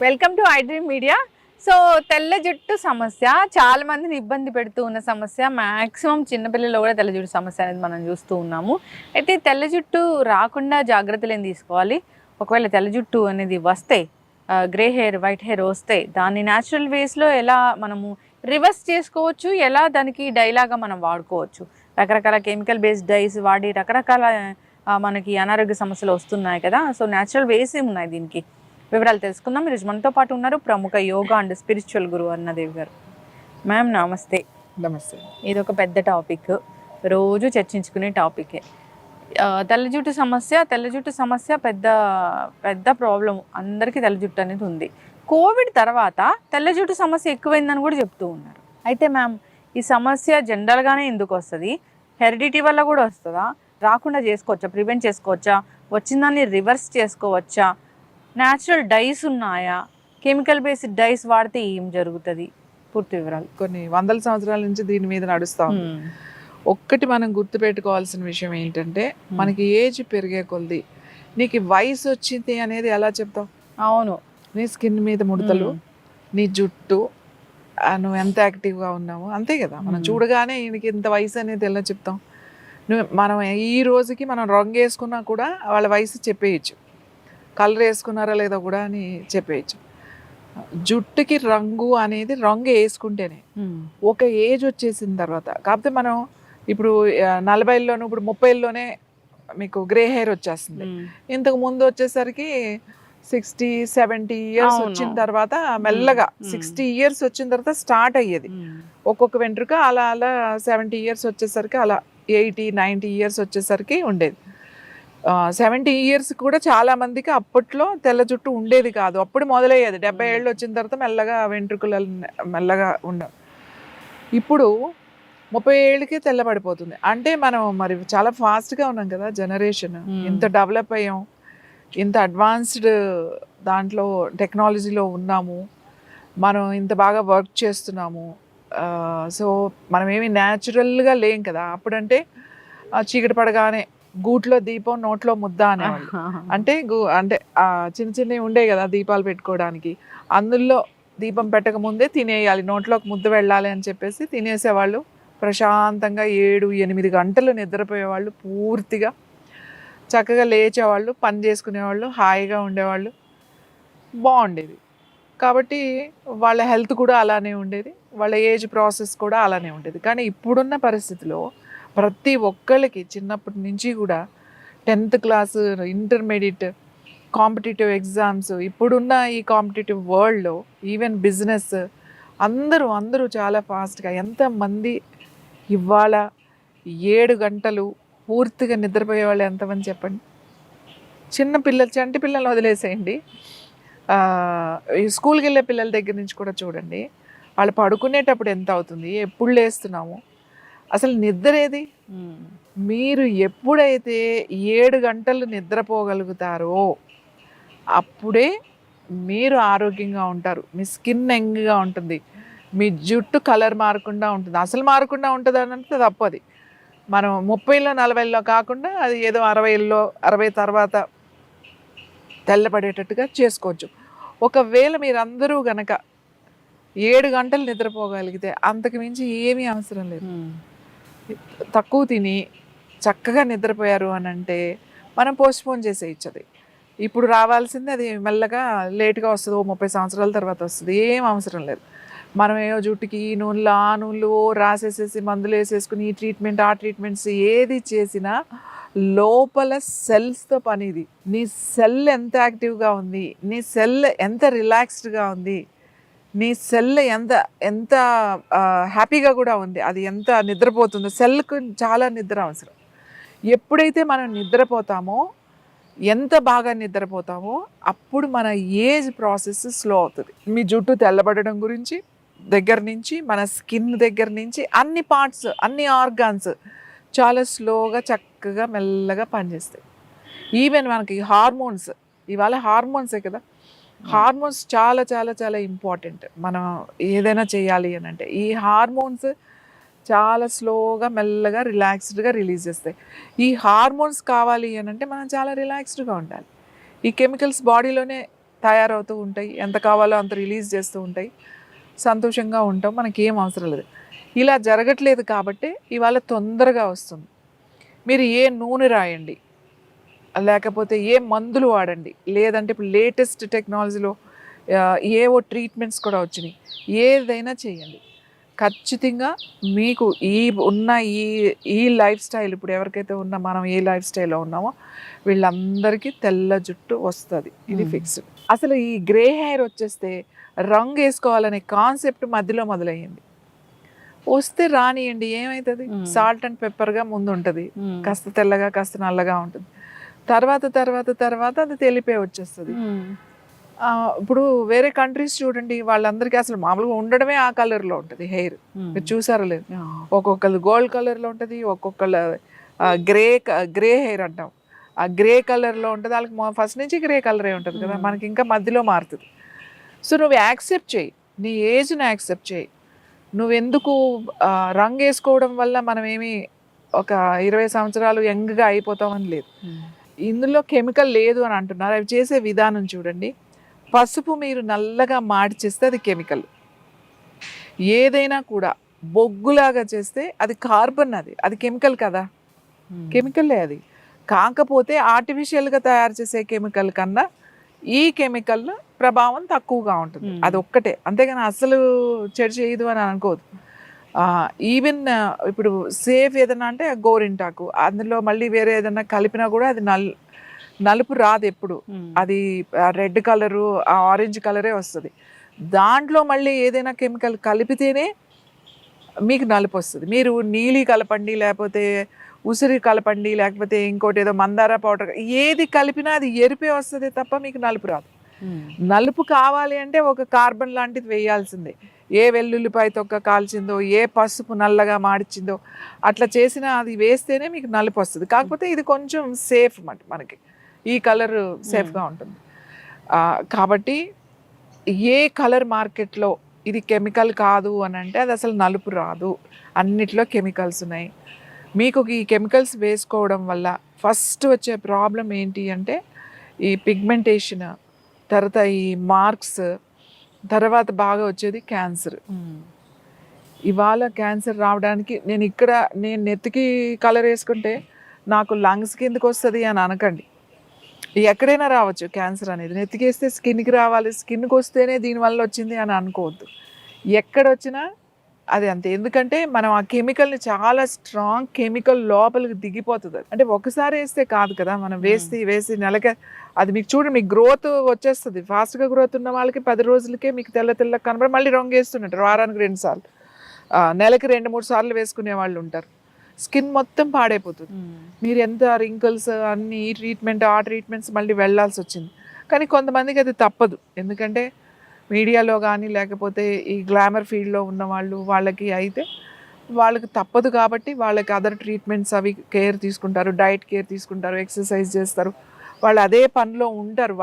Welcome to I dream media. So తెల్ల జుట్టు సమస్య చాలా మందిని ఇబ్బంది పెడుతూ ఉన్న సమస్య. మ్యాక్సిమం చిన్నపిల్లల్లో కూడా తెల్ల జుట్టు సమస్య అనేది మనం చూస్తూ ఉన్నాము. అయితే తెల్ల జుట్టు రాకుండా జాగ్రత్తలు ఏం తీసుకోవాలి? ఒకవేళ తెల్ల జుట్టు అనేది వస్తే, గ్రే హెయిర్, వైట్ హెయిర్ వస్తే దాన్ని న్యాచురల్ వేస్లో ఎలా మనము రివర్స్ చేసుకోవచ్చు, ఎలా దానికి డైలాగా మనం వాడుకోవచ్చు? రకరకాల కెమికల్ బేస్డ్ డైస్ వాడి రకరకాల మనకి అనారోగ్య సమస్యలు వస్తున్నాయి కదా. సో న్యాచురల్ వేస్ ఉన్నాయి దీనికి. వివరాలు తెలుసుకుందాం. ఈరోజు మనతో పాటు ఉన్నారు ప్రముఖ యోగా అండ్ స్పిరిచువల్ గురువు అరుణాదేవి గారు. మ్యామ్ నమస్తే. నమస్తే. ఇది ఒక పెద్ద టాపిక్, రోజు చర్చించుకునే టాపికే. తెల్ల జుట్టు సమస్య పెద్ద పెద్ద ప్రాబ్లం. అందరికీ తెల్ల జుట్టు అనేది ఉంది. కోవిడ్ తర్వాత తెల్ల జుట్టు సమస్య ఎక్కువైందని కూడా చెప్తూ ఉన్నారు. అయితే మ్యామ్, ఈ సమస్య జనరల్గానే ఎందుకు వస్తుంది? హెరిడిటీ వల్ల కూడా వస్తుందా? రాకుండా చేసుకోవచ్చా? ప్రివెంట్ చేసుకోవచ్చా? వచ్చిందాన్ని రివర్స్ చేసుకోవచ్చా? న్యాచురల్ డైస్ ఉన్నాయా? కెమికల్ బేస్డ్ డైస్ వాడితే ఏం జరుగుతుంది? పూర్తి వివరాలు. కొన్ని వందల సంవత్సరాల నుంచి దీని మీద నడుస్తాం. ఒక్కటి మనం గుర్తుపెట్టుకోవాల్సిన విషయం ఏంటంటే, మనకి ఏజ్ పెరిగే కొద్ది నీకు వయసు వచ్చింది అనేది ఎలా చెప్తావు? అవును, నీ స్కిన్ మీద ముడతలు, నీ జుట్టు, నువ్వు ఎంత యాక్టివ్గా ఉన్నావు, అంతే కదా. మనం చూడగానే ఈయనకి ఇంత వయసు అనేది ఎలా చెప్తాం? మనం ఈ రోజుకి మనం రంగు వేసుకున్నా కూడా వాళ్ళ వయసు చెప్పేయచ్చు, కలర్ వేసుకున్నారా లేదా కూడా అని చెప్పేయచ్చు. జుట్టుకి రంగు అనేది రంగు వేసుకుంటేనే. ఒక ఏజ్ వచ్చేసిన తర్వాత, కాకపోతే మనం ఇప్పుడు 40లోను ఇప్పుడు 30లోనే మీకు గ్రే హెయిర్ వచ్చేస్తుంది. ఇంతకు ముందు వచ్చేసరికి 60-70 ఇయర్స్ వచ్చిన తర్వాత మెల్లగా 60 ఇయర్స్ వచ్చిన తర్వాత స్టార్ట్ అయ్యేది ఒక్కొక్క వెంట్రుక. అలా అలా 70 ఇయర్స్ వచ్చేసరికి, అలా 80-90 ఇయర్స్ వచ్చేసరికి ఉండేది. 70 ఇయర్స్ కూడా చాలా మందికి అప్పట్లో తెల్ల జుట్టు ఉండేది కాదు. అప్పుడు మొదలయ్యేది. 70 ఏళ్ళు వచ్చిన తర్వాత మెల్లగా వెంట్రుకలు మెల్లగా ఉండవు. ఇప్పుడు 30 ఏళ్ళకే తెల్లబడిపోతుంది. అంటే మనం మరి చాలా ఫాస్ట్గా ఉన్నాం కదా, జనరేషన్ ఇంత డెవలప్ అయ్యాం, ఇంత అడ్వాన్స్డ్ దాంట్లో టెక్నాలజీలో ఉన్నాము, మనం ఇంత బాగా వర్క్ చేస్తున్నాము. సో మనం ఏమి న్యాచురల్గా లేం కదా. అప్పుడంటే చీకటి పడగానే గూట్లో దీపం నోట్లో ముద్ద అనేవాళ్ళు. అంటే అంటే చిన్న చిన్నవి ఉండే కదా దీపాలు పెట్టుకోవడానికి, అందులో దీపం పెట్టక ముందే తినేయాలి, నోట్లోకి ముద్ద వెళ్ళాలి అని చెప్పేసి తినేసేవాళ్ళు. ప్రశాంతంగా 7-8 గంటలు నిద్రపోయేవాళ్ళు, పూర్తిగా చక్కగా లేచేవాళ్ళు, పని చేసుకునేవాళ్ళు, హాయిగా ఉండేవాళ్ళు, బాగుండేది. కాబట్టి వాళ్ళ హెల్త్ కూడా అలానే ఉండేది, వాళ్ళ ఏజ్ ప్రాసెస్ కూడా అలానే ఉండేది. కానీ ఇప్పుడున్న పరిస్థితిలో ప్రతి ఒక్కళ్ళకి చిన్నప్పటి నుంచి కూడా 10th class, intermediate, competitive exams, ఇప్పుడున్న ఈ కాంపిటేటివ్ వరల్డ్లో ఈవెన్ బిజినెస్, అందరూ చాలా ఫాస్ట్గా. ఎంతమంది ఇవాళ 7 గంటలు పూర్తిగా నిద్రపోయే వాళ్ళు ఎంతమంది చెప్పండి? చంటి పిల్లలు వదిలేసేయండి, స్కూల్కి వెళ్ళే పిల్లల దగ్గర నుంచి కూడా చూడండి, వాళ్ళు పడుకునేటప్పుడు ఎంత అవుతుంది, ఎప్పుడు లేస్తున్నాము, అసలు నిద్ర ఏది? మీరు ఎప్పుడైతే 7 గంటలు నిద్రపోగలుగుతారో అప్పుడే మీరు ఆరోగ్యంగా ఉంటారు. మీ స్కిన్ యంగ్గా ఉంటుంది, మీ జుట్టు కలర్ మారకుండా ఉంటుంది. అసలు మారకుండా ఉంటుంది అని అంటే తప్పది. మనం 30లో 40లో కాకుండా అది ఏదో 60లో 60 తర్వాత తెల్లపడేటట్టుగా చేసుకోవచ్చు. ఒకవేళ మీరందరూ గనక 7 గంటలు నిద్రపోగలిగితే అంతకు మించి ఏమీ అవసరం లేదు. తక్కువ తిని చక్కగా నిద్రపోయారు అని అంటే మనం పోస్ట్పోన్ చేసేయచ్చు. అది ఇప్పుడు రావాల్సింది అది మెల్లగా లేట్గా వస్తుంది, 30 సంవత్సరాల తర్వాత వస్తుంది. ఏం అవసరం లేదు. మనం ఏమో జుట్టుకి ఈ నూనెలు ఆ నూనెలు రాసేసేసి మందులు వేసేసుకుని ఈ ట్రీట్మెంట్ ఆ ట్రీట్మెంట్స్ ఏది చేసినా లోపల సెల్స్తో పని. ఇది నీ సెల్ ఎంత యాక్టివ్గా ఉంది, నీ సెల్ ఎంత రిలాక్స్డ్గా ఉంది, నీ సెల్ ఎంత ఎంత హ్యాపీగా కూడా ఉంది, అది ఎంత నిద్రపోతుందో. సెల్కు చాలా నిద్ర అవసరం. ఎప్పుడైతే మనం నిద్రపోతామో, ఎంత బాగా నిద్రపోతామో అప్పుడు మన ఏజ్ ప్రాసెస్ స్లో అవుతుంది. మీ జుట్టు తెల్లబడడం గురించి దగ్గర నుంచి, మన స్కిన్ దగ్గర నుంచి అన్ని పార్ట్స్, అన్ని ఆర్గాన్స్ చాలా స్లోగా చక్కగా మెల్లగా పనిచేస్తాయి. ఈవెన్ మనకి హార్మోన్స్, ఇవాళ హార్మోన్సే కదా, హార్మోన్స్ చాలా చాలా చాలా ఇంపార్టెంట్. మనం ఏదైనా చేయాలి అని అంటే ఈ హార్మోన్స్ చాలా స్లోగా మెల్లగా రిలాక్స్డ్గా రిలీజ్ చేస్తాయి. ఈ హార్మోన్స్ కావాలి అని అంటే మనం చాలా రిలాక్స్డ్గా ఉండాలి. ఈ కెమికల్స్ బాడీలోనే తయారవుతూ ఉంటాయి, ఎంత కావాలో అంత రిలీజ్ చేస్తూ ఉంటాయి, సంతోషంగా ఉంటాం, మనకి ఏం అవసరం లేదు. ఇలా జరగట్లేదు కాబట్టి ఇవాళ తొందరగా వస్తుంది. మీరు ఏ నూనె రాయండి, లేకపోతే ఏ మందులు వాడండి, లేదంటే ఇప్పుడు లేటెస్ట్ టెక్నాలజీలో ఏవో ట్రీట్మెంట్స్ కూడా వచ్చినాయి, ఏదైనా చేయండి, ఖచ్చితంగా మీకు ఉన్న ఈ లైఫ్ స్టైల్, ఇప్పుడు ఎవరికైతే మనం ఏ లైఫ్ స్టైల్లో ఉన్నామో వీళ్ళందరికీ తెల్ల జుట్టు వస్తుంది, ఇది ఫిక్స్డ్. అసలు ఈ గ్రే హెయిర్ వచ్చేస్తే రంగు వేసుకోవాలనే కాన్సెప్ట్ మధ్యలో మొదలయ్యింది. వస్తే రానియండి, ఏమవుతుంది, సాల్ట్ అండ్ పెప్పర్గా ముందు ఉంటుంది, కాస్త తెల్లగా కాస్త నల్లగా ఉంటుంది, తర్వాత తర్వాత తర్వాత అది తెలిపే వచ్చేస్తుంది. ఇప్పుడు వేరే కంట్రీస్ చూడండి, వాళ్ళందరికీ అసలు మామూలుగా ఉండడమే ఆ కలర్లో ఉంటుంది హెయిర్, మీరు చూసారో లేదు, ఒక్కొక్కరు గోల్డ్ కలర్లో ఉంటుంది, ఒక్కొక్కరు గ్రే హెయిర్ అంటాం, ఆ గ్రే కలర్లో ఉంటుంది, వాళ్ళకి ఫస్ట్ నుంచి గ్రే కలరే ఉంటుంది కదా, మనకి ఇంకా మధ్యలో మారుతుంది. సో నువ్వు యాక్సెప్ట్ చేయి, నీ ఏజ్ని యాక్సెప్ట్ చేయి. నువ్వెందుకు రంగు వేసుకోవడం వల్ల మనం ఏమి ఒక 20 సంవత్సరాలు యంగ్గా అయిపోతామని లేదు. ఇందులో కెమికల్ లేదు అని అంటున్నారు, అవి చేసే విధానం చూడండి. పసుపు మీరు నల్లగా మార్చేస్తే అది కెమికల్, ఏదైనా కూడా బొగ్గులాగా చేస్తే అది కార్బన్, అది కెమికల్ కదా, కెమికల్లే అది. కాకపోతే ఆర్టిఫిషియల్గా తయారు చేసే కెమికల్ కన్నా ఈ కెమికల్ ప్రభావం తక్కువగా ఉంటుంది, అది ఒక్కటే, అంతేగాని అసలు చెడు చేయదు అని అనుకోదు. ఈవెన్ ఇప్పుడు సేఫ్ ఏదైనా అంటే గోరింటాకు, అందులో మళ్ళీ వేరే ఏదైనా కలిపినా కూడా అది నలుపు రాదు ఎప్పుడు, అది రెడ్ కలరు ఆరెంజ్ కలరే వస్తుంది. దాంట్లో మళ్ళీ ఏదైనా కెమికల్ కలిపితేనే మీకు నలుపు వస్తుంది. మీరు నీలి కలపండి, లేకపోతే ఉసిరి కలపండి, లేకపోతే ఇంకోటి ఏదో మందార పౌడర్, ఏది కలిపినా అది ఎరిపే వస్తుంది తప్ప మీకు నలుపు రాదు. నలుపు కావాలి అంటే ఒక కార్బన్ లాంటిది వేయాల్సిందే, ఏ వెల్లుల్లిపాయ తొక్క కాల్చిందో, ఏ పసుపు నల్లగా మాడిచిందో అట్లా చేసినా అది వేస్తేనే మీకు నలుపు వస్తుంది. కాకపోతే ఇది కొంచెం సేఫ్ మనకి, ఈ కలర్ సేఫ్గా ఉంటుంది. కాబట్టి ఏ కలర్ మార్కెట్లో ఇది కెమికల్ కాదు అని అంటే అది అసలు నలుపు రాదు, అన్నిట్లో కెమికల్స్ ఉన్నాయి. మీకు ఈ కెమికల్స్ వేసుకోవడం వల్ల ఫస్ట్ వచ్చే ప్రాబ్లం ఏంటి అంటే ఈ పిగ్మెంటేషన్, తర్వాత ఈ మార్క్స్, తర్వాత బాగా వచ్చేది క్యాన్సర్. ఇవాళ క్యాన్సర్ రావడానికి నేను నెత్తికి కలర్ వేసుకుంటే నాకు లంగ్స్ కిందకి వస్తుంది అని అనకండి. ఎక్కడైనా రావచ్చు క్యాన్సర్ అనేది, నెత్తికేస్తే స్కిన్కి రావాలి, స్కిన్కి వస్తేనే దీనివల్ల వచ్చింది అని అనుకోవద్దు, ఎక్కడొచ్చినా అది అంతే. ఎందుకంటే మనం ఆ కెమికల్ని, చాలా స్ట్రాంగ్ కెమికల్ లోపలికి దిగిపోతుంది. అంటే ఒకసారి వేస్తే కాదు కదా, మనం వేసి నెలకే అది మీకు చూడండి, మీకు గ్రోత్ వచ్చేస్తుంది. ఫాస్ట్గా గ్రోత్ ఉన్న వాళ్ళకి 10 రోజులకే మీకు తెల్ల కనబడి మళ్ళీ రంగు వేస్తుంటారు, వారానికి 2 సార్లు, నెలకి 2-3 సార్లు వేసుకునే వాళ్ళు ఉంటారు. స్కిన్ మొత్తం పాడైపోతుంది. మీరు ఎంత రింకిల్స్ అన్ని ఈ ట్రీట్మెంట్ ఆ ట్రీట్మెంట్స్ మళ్ళీ వెళ్ళాల్సి వచ్చింది. కానీ కొంతమందికి అది తప్పదు, ఎందుకంటే మీడియాలో కానీ లేకపోతే ఈ గ్లామర్ ఫీల్డ్లో ఉన్న వాళ్ళకి అయితే వాళ్ళకి తప్పదు కాబట్టి వాళ్ళకి అదర్ ట్రీట్మెంట్స్ అవి కేర్ తీసుకుంటారు, డైట్ కేర్ తీసుకుంటారు, ఎక్సర్సైజ్ చేస్తారు, వాళ్ళు అదే పనిలో ఉంటారు.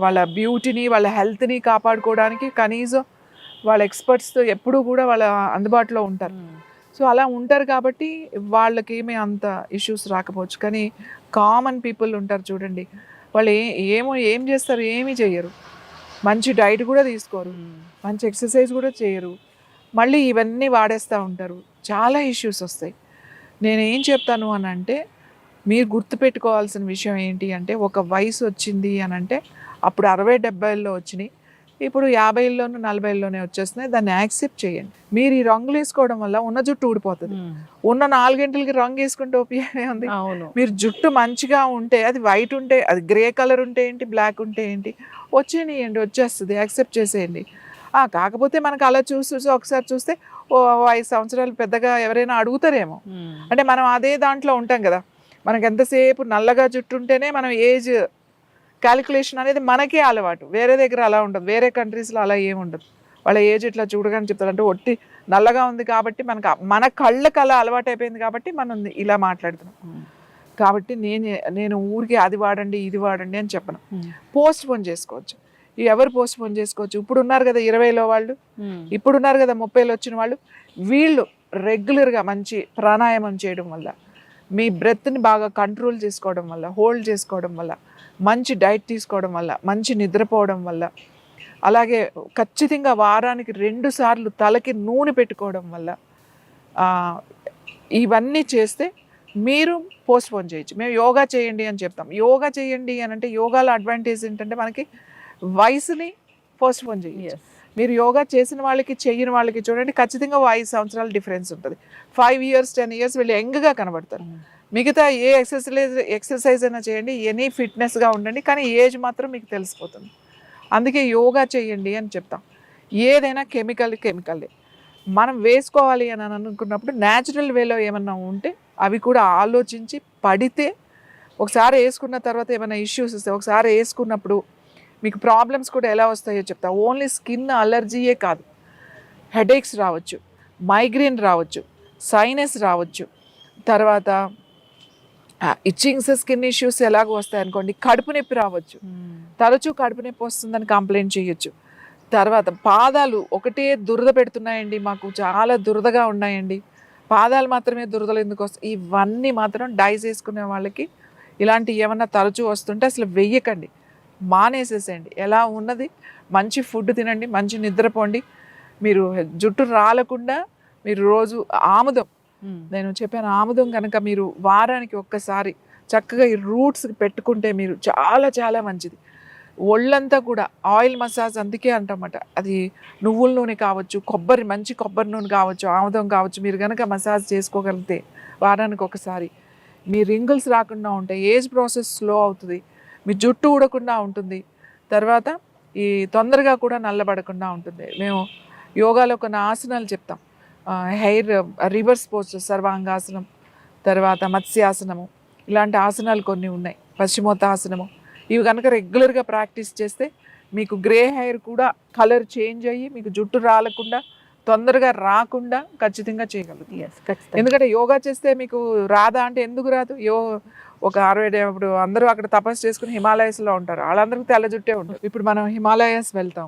వాళ్ళ బ్యూటీని, వాళ్ళ హెల్త్ని కాపాడుకోవడానికి కనీసం వాళ్ళ ఎక్స్పర్ట్స్తో ఎప్పుడూ కూడా వాళ్ళ అందుబాటులో ఉంటారు. సో అలా ఉంటారు కాబట్టి వాళ్ళకి అంత ఇష్యూస్ రాకపోవచ్చు. కానీ కామన్ పీపుల్ ఉంటారు చూడండి, వాళ్ళు ఏం చేస్తారు, ఏమీ చేయరు, మంచి డైట్ కూడా తీసుకోరు, మంచి ఎక్సర్సైజ్ కూడా చేయరు, మళ్ళీ ఇవన్నీ వాడేస్తూ ఉంటారు, చాలా ఇష్యూస్ వస్తాయి. నేనేం చెప్తాను అని అంటే, మీరు గుర్తుపెట్టుకోవాల్సిన విషయం ఏంటి అంటే, ఒక వయసు వచ్చింది అని అంటే అప్పుడు 60-70లో వచ్చినాయి, ఇప్పుడు 50లోనూ 40లోనే వచ్చేస్తున్నాయి. దాన్ని యాక్సెప్ట్ చేయండి. మీరు ఈ రంగులు వేసుకోవడం వల్ల ఉన్న జుట్టు ఊడిపోతుంది. ఉన్న 4 గంటలకి రంగు వేసుకుంటే ఉపయోగం ఉంది. మీరు జుట్టు మంచిగా ఉంటే, అది వైట్ ఉంటే, అది గ్రే కలర్ ఉంటే ఏంటి, బ్లాక్ ఉంటే ఏంటి, వచ్చేయండి, వచ్చేస్తుంది, యాక్సెప్ట్ చేసేయండి. కాకపోతే మనకు అలా చూసి ఒకసారి చూస్తే 5 సంవత్సరాలు పెద్దగా ఎవరైనా అడుగుతారేమో, అంటే మనం అదే దాంట్లో ఉంటాం కదా, మనకు ఎంతసేపు నల్లగా జుట్టు ఉంటేనే మనం ఏజ్ క్యాలిక్యులేషన్ అనేది మనకే అలవాటు, వేరే దగ్గర అలా ఉండదు, వేరే కంట్రీస్లో అలా ఏముండదు. వాళ్ళ ఏజ్ ఇట్లా చూడగానే చెప్తారు, అంటే ఒట్టి నల్లగా ఉంది కాబట్టి మన కళ్ళకి అలా అలవాటు అయిపోయింది కాబట్టి మనం ఇలా మాట్లాడుతున్నాం. కాబట్టి నేను ఊరికి అది వాడండి ఇది వాడండి అని చెప్పను. పోస్ట్ పోన్ చేసుకోవచ్చు, ఎవరు పోస్ట్ పోన్ చేసుకోవచ్చు, ఇప్పుడు ఉన్నారు కదా 20లో వాళ్ళు, ఇప్పుడు ఉన్నారు కదా 30లో వచ్చిన వాళ్ళు, వీళ్ళు రెగ్యులర్గా మంచి ప్రాణాయామం చేయడం వల్ల, మీ బ్రెత్ని బాగా కంట్రోల్ చేసుకోవడం వల్ల, హోల్డ్ చేసుకోవడం వల్ల మంచి డైట్ తీసుకోవడం వల్ల, మంచి నిద్రపోవడం వల్ల, అలాగే ఖచ్చితంగా వారానికి 2 సార్లు తలకి నూనె పెట్టుకోవడం వల్ల ఇవన్నీ చేస్తే మీరు పోస్ట్పోన్ చేయొచ్చు. మేము యోగా చేయండి అని చెప్తాం. యోగా చేయండి అని అంటే యోగాలో అడ్వాంటేజ్ ఏంటంటే మనకి వయసుని పోస్ట్పోన్ చేయొచ్చు. మీరు యోగా చేసిన వాళ్ళకి చెయ్యని వాళ్ళకి చూడండి ఖచ్చితంగా 5 సంవత్సరాల డిఫరెన్స్ ఉంటుంది. 5 ఇయర్స్ 10 ఇయర్స్ వీళ్ళు యంగ్గా కనబడతారు. మిగతా ఏ ఎక్సర్సైజ్ అయినా చేయండి, ఎనీ ఫిట్నెస్గా ఉండండి, కానీ ఏజ్ మాత్రం మీకు తెలిసిపోతుంది. అందుకే యోగా చేయండి అని చెప్తాం. ఏదైనా కెమికల్లే మనం వేసుకోవాలి అని అనుకున్నప్పుడు న్యాచురల్ వేలో ఏమన్నా ఉంటే అవి కూడా ఆలోచించి పడితే, ఒకసారి వేసుకున్న తర్వాత ఏమైనా ఇష్యూస్ వస్తాయి, ఒకసారి వేసుకున్నప్పుడు మీకు ప్రాబ్లమ్స్ కూడా ఎలా వస్తాయో చెప్తా. ఓన్లీ స్కిన్ అలర్జీయే కాదు, హెడేక్స్ రావచ్చు, మైగ్రేన్ రావచ్చు, సైనస్ రావచ్చు, తర్వాత ఇచ్చింగ్స్ స్కిన్ ఇష్యూస్ ఎలాగో వస్తాయి అనుకోండి, కడుపు నొప్పి రావచ్చు, తరచూ కడుపు నొప్పి వస్తుందని కంప్లైంట్ చేయొచ్చు. తర్వాత పాదాలు ఒకటే దురద పెడుతున్నాయండి, మాకు చాలా దురదగా ఉన్నాయండి, పాదాలు మాత్రమే దురదలు ఎందుకు వస్తాయి, ఇవన్నీ మాత్రం డైస్ వేసుకునే వాళ్ళకి ఇలాంటి ఏమన్నా తరచూ వస్తుంటే అసలు వెయ్యకండి, మానేసేసేయండి. ఎలా ఉన్నది మంచి ఫుడ్ తినండి, మంచి నిద్రపోండి. మీరు జుట్టు రాలకుండా మీరు రోజు ఆముదం, నేను చెప్పాను ఆముదం కనుక మీరు వారానికి ఒక్కసారి చక్కగా ఈ రూట్స్ పెట్టుకుంటే మీరు చాలా చాలా మంచిది. ఒళ్ళంతా కూడా ఆయిల్ మసాజ్ అందుకే అంటామట, అది నువ్వుల నూనె కావచ్చు, మంచి కొబ్బరి నూనె కావచ్చు, ఆముదం కావచ్చు, మీరు కనుక మసాజ్ చేసుకోగలిగితే వారానికి ఒకసారి మీ రింగిల్స్ రాకుండా ఉంటాయి, ఏజ్ ప్రాసెస్ స్లో అవుతుంది, మీ జుట్టు ఊడకుండా ఉంటుంది, తర్వాత ఈ తొందరగా కూడా నల్లబడకుండా ఉంటుంది. మేము యోగాలో కొన్ని ఆసనాలు చెప్తాం, హెయిర్ రివర్స్ పోస్టర్, సర్వాంగాసనం, తర్వాత మత్స్యాసనము, ఇలాంటి ఆసనాలు కొన్ని ఉన్నాయి, పశ్చిమోత్తాసనము. ఇవి కనుక రెగ్యులర్గా ప్రాక్టీస్ చేస్తే మీకు గ్రే హెయిర్ కూడా కలర్ చేంజ్ అయ్యి మీకు జుట్టు రాలకుండా, తొందరగా రాకుండా ఖచ్చితంగా చేయగలుగుతుంది. ఎందుకంటే యోగా చేస్తే మీకు రాదా అంటే ఎందుకు రాదు? ఒక 60 ఇప్పుడు అందరూ అక్కడ తపస్సు చేసుకుని హిమాలయస్లో ఉంటారు, వాళ్ళందరికీ తెల్ల జుట్టే ఉంటుంది. ఇప్పుడు మనం హిమాలయస్ వెళ్తాం,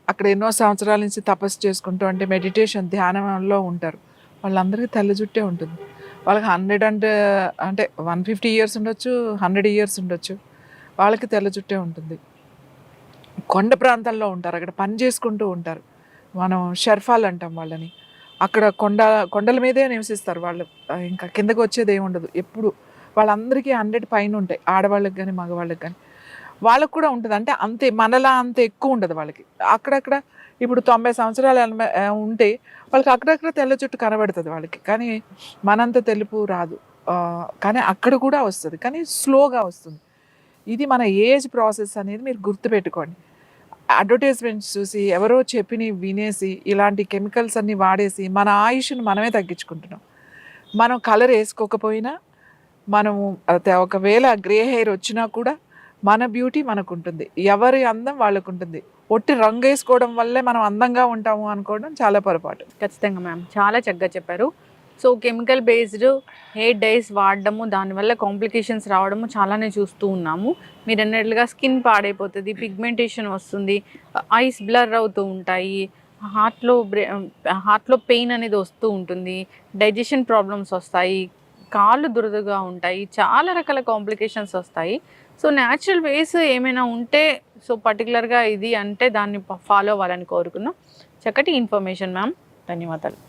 అక్కడ ఎన్నో సంవత్సరాల నుంచి తపస్సు చేసుకుంటూ అంటే మెడిటేషన్ ధ్యానంలో ఉంటారు, వాళ్ళందరికీ తెల్ల జుట్టే ఉంటుంది. వాళ్ళకి 100 అంటే 150 ఇయర్స్ ఉండొచ్చు, 100 ఇయర్స్ ఉండొచ్చు, వాళ్ళకి తెల్ల జుట్టే ఉంటుంది. కొండ ప్రాంతాల్లో ఉంటారు, అక్కడ పని చేసుకుంటూ ఉంటారు, మనం షర్ఫాలు అంటాం వాళ్ళని. అక్కడ కొండల మీదే నివసిస్తారు వాళ్ళు, ఇంకా కిందకు వచ్చేది ఏమి ఉండదు ఎప్పుడు. వాళ్ళందరికీ 100 పైన ఉంటాయి, ఆడవాళ్ళకి కానీ మగవాళ్ళకి కానీ. వాళ్ళకు కూడా ఉంటుంది, అంటే అంతే మనలా అంత ఎక్కువ ఉండదు వాళ్ళకి. అక్కడక్కడ ఇప్పుడు 90 సంవత్సరాలు ఉంటే వాళ్ళకి అక్కడక్కడ తెల్ల జుట్టు కనబడుతుంది వాళ్ళకి, కానీ మనంత తెలుపు రాదు. కానీ అక్కడ కూడా వస్తుంది, కానీ స్లోగా వస్తుంది. ఇది మన ఏజ్ ప్రాసెస్ అనేది మీరు గుర్తుపెట్టుకోండి. అడ్వర్టైజ్మెంట్స్ చూసి ఎవరో చెప్పిని వినేసి ఇలాంటి కెమికల్స్ అన్నీ వాడేసి మన ఆయుష్ను మనమే తగ్గించుకుంటున్నాం. మనం కలర్ వేసుకోకపోయినా, మనము ఒకవేళ గ్రే హెయిర్ వచ్చినా కూడా మన బ్యూటీ మనకు ఉంటుంది, ఎవరి అందం వాళ్ళకు ఉంటుంది. ఒట్టి రంగు వేసుకోవడం వల్లే మనం అందంగా ఉంటాము అనుకోవడం చాలా పొరపాటు. ఖచ్చితంగా మ్యామ్, చాలా చక్కగా చెప్పారు. So chemical based hair dyes వాడడము, దానివల్ల కాంప్లికేషన్స్ రావడము చాలానే చూస్తూ ఉన్నాము. మీరు అన్నట్లుగా స్కిన్ పాడైపోతుంది, పిగ్మెంటేషన్ వస్తుంది, ఐస్ బ్లర్ అవుతూ ఉంటాయి, హార్ట్లో పెయిన్ అనేది వస్తూ ఉంటుంది, డైజెషన్ ప్రాబ్లమ్స్ వస్తాయి, కాళ్ళు దురదగా ఉంటాయి, చాలా రకాల కాంప్లికేషన్స్ వస్తాయి. సో న్యాచురల్ వేస్ ఏమైనా ఉంటే, సో పర్టికులర్గా ఇది అంటే దాన్ని ఫాలో అవ్వాలని కోరుకున్నాం. చక్కటి ఇన్ఫర్మేషన్ మ్యామ్, ధన్యవాదాలు.